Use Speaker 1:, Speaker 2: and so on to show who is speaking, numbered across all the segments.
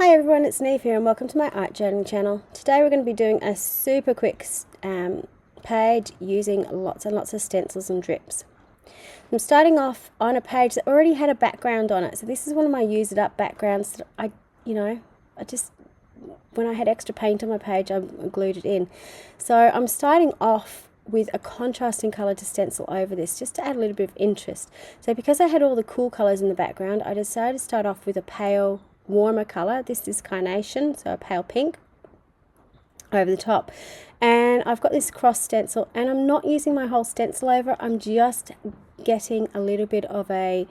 Speaker 1: Hi everyone, it's Niamh here and welcome to my art journaling channel. Today we're going to be doing a super quick page using lots and lots of stencils and drips. I'm starting off on a page that already had a background on it. So this is one of my use it up backgrounds that when I had extra paint on my page, I glued it in. So I'm starting off with a contrasting colour to stencil over this just to add a little bit of interest. So because I had all the cool colours in the background, I decided to start off with a pale warmer colour. This is carnation, so a pale pink over the top, and I've got this cross stencil, and I'm not using my whole stencil over. I'm just getting a little bit of a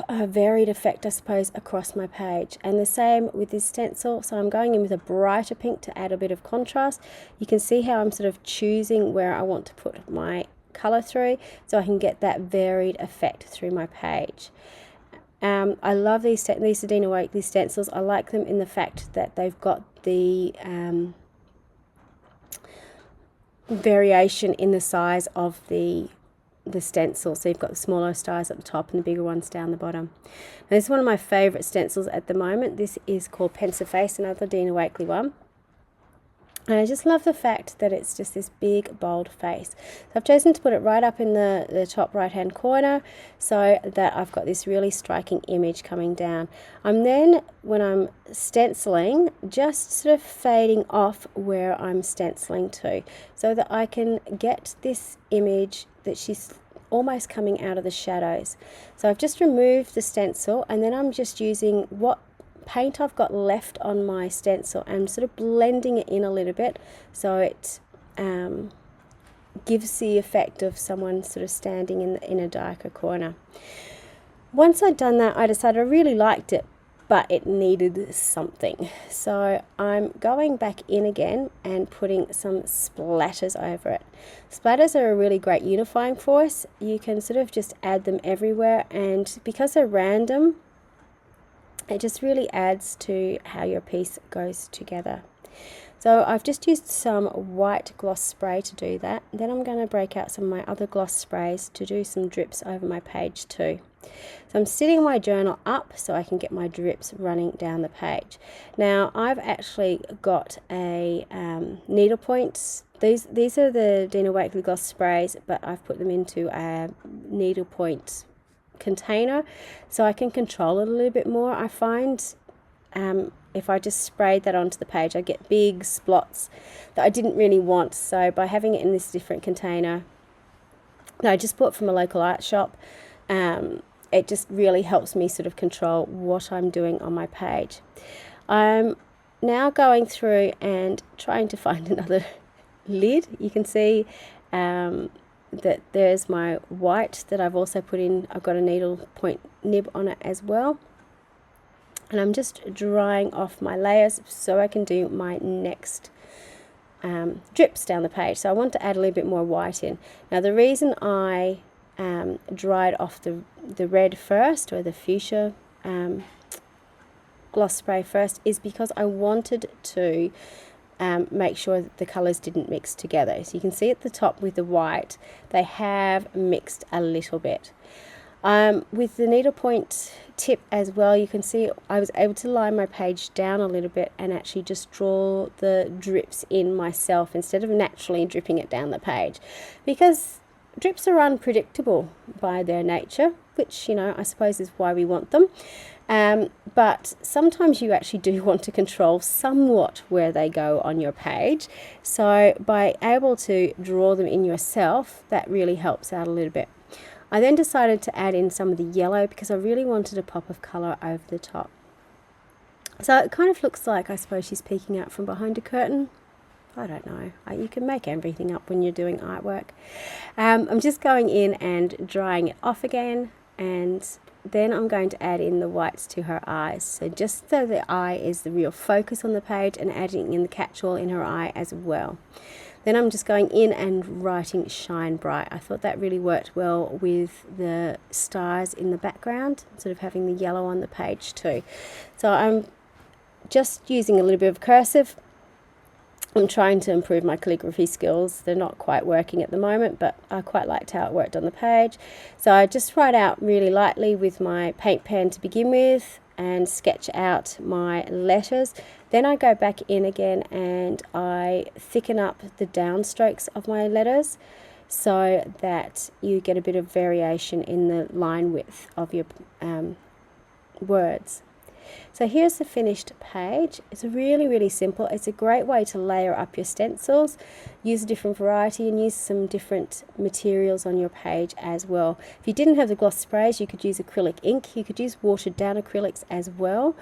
Speaker 1: varied effect, I suppose, across my page. And the same with this stencil, so I'm going in with a brighter pink to add a bit of contrast. You can see how I'm sort of choosing where I want to put my colour through so I can get that varied effect through my page. I love these Dina Wakley stencils. I like them in the fact that they've got the variation in the size of the stencil. So you've got the smaller stars at the top and the bigger ones down the bottom. Now, this is one of my favourite stencils at the moment. This is called Pensive Face, another Dina Wakley one. And I just love the fact that it's just this big, bold face. So I've chosen to put it right up in the top right-hand corner so that I've got this really striking image coming down. I'm then, when I'm stenciling, just sort of fading off where I'm stenciling to so that I can get this image that she's almost coming out of the shadows. So I've just removed the stencil, and then I'm just using what paint I've got left on my stencil and sort of blending it in a little bit so it gives the effect of someone sort of standing in a darker corner. Once I'd done that, I decided I really liked it, but it needed something. So I'm going back in again and putting some splatters over it. Splatters are a really great unifying force. You can sort of just add them everywhere, and because they're random, it just really adds to how your piece goes together. So I've just used some white gloss spray to do that. Then I'm going to break out some of my other gloss sprays to do some drips over my page too. So I'm sitting my journal up so I can get my drips running down the page. Now I've actually got a needle point. These are the Dina Wakley gloss sprays, but I've put them into a needle point container so I can control it a little bit more. I find if I just sprayed that onto the page, I get big splots that I didn't really want. So by having it in this different container that I just bought from a local art shop, it just really helps me sort of control what I'm doing on my page. I'm now going through and trying to find another lid. You can see that there's my white that I've also put in. I've got a needle point nib on it as well, and I'm just drying off my layers so I can do my next drips down the page. So I want to add a little bit more white in. Now the reason I dried off the red first, or the fuchsia gloss spray first, is because I wanted to make sure that the colours didn't mix together. So you can see at the top with the white, they have mixed a little bit. With the needlepoint tip as well, you can see I was able to line my page down a little bit and actually just draw the drips in myself instead of naturally dripping it down the page, because drips are unpredictable by their nature, which, you know, I suppose is why we want them. But sometimes you actually do want to control somewhat where they go on your page. So by able to draw them in yourself, that really helps out a little bit. I then decided to add in some of the yellow because I really wanted a pop of colour over the top. So it kind of looks like, I suppose, she's peeking out from behind a curtain. I don't know. You can make everything up when you're doing artwork. I'm just going in and drying it off again, and then I'm going to add in the whites to her eyes. So just so the eye is the real focus on the page, and adding in the catch-all in her eye as well. Then I'm just going in and writing Shine Bright. I thought that really worked well with the stars in the background, sort of having the yellow on the page too. So I'm just using a little bit of cursive. I'm trying to improve my calligraphy skills. They're not quite working at the moment, but I quite liked how it worked on the page. So I just write out really lightly with my paint pen to begin with, and sketch out my letters. Then I go back in again and I thicken up the downstrokes of my letters so that you get a bit of variation in the line width of your words. So here's the finished page. It's really simple. It's a great way to layer up your stencils, use a different variety and use some different materials on your page as well. If you didn't have the gloss sprays, you could use acrylic ink, you could use watered down acrylics as well.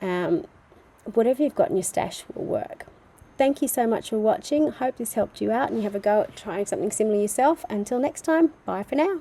Speaker 1: Whatever you've got in your stash will work. Thank you so much for watching. Hope this helped you out and you have a go at trying something similar yourself. Until next time, bye for now.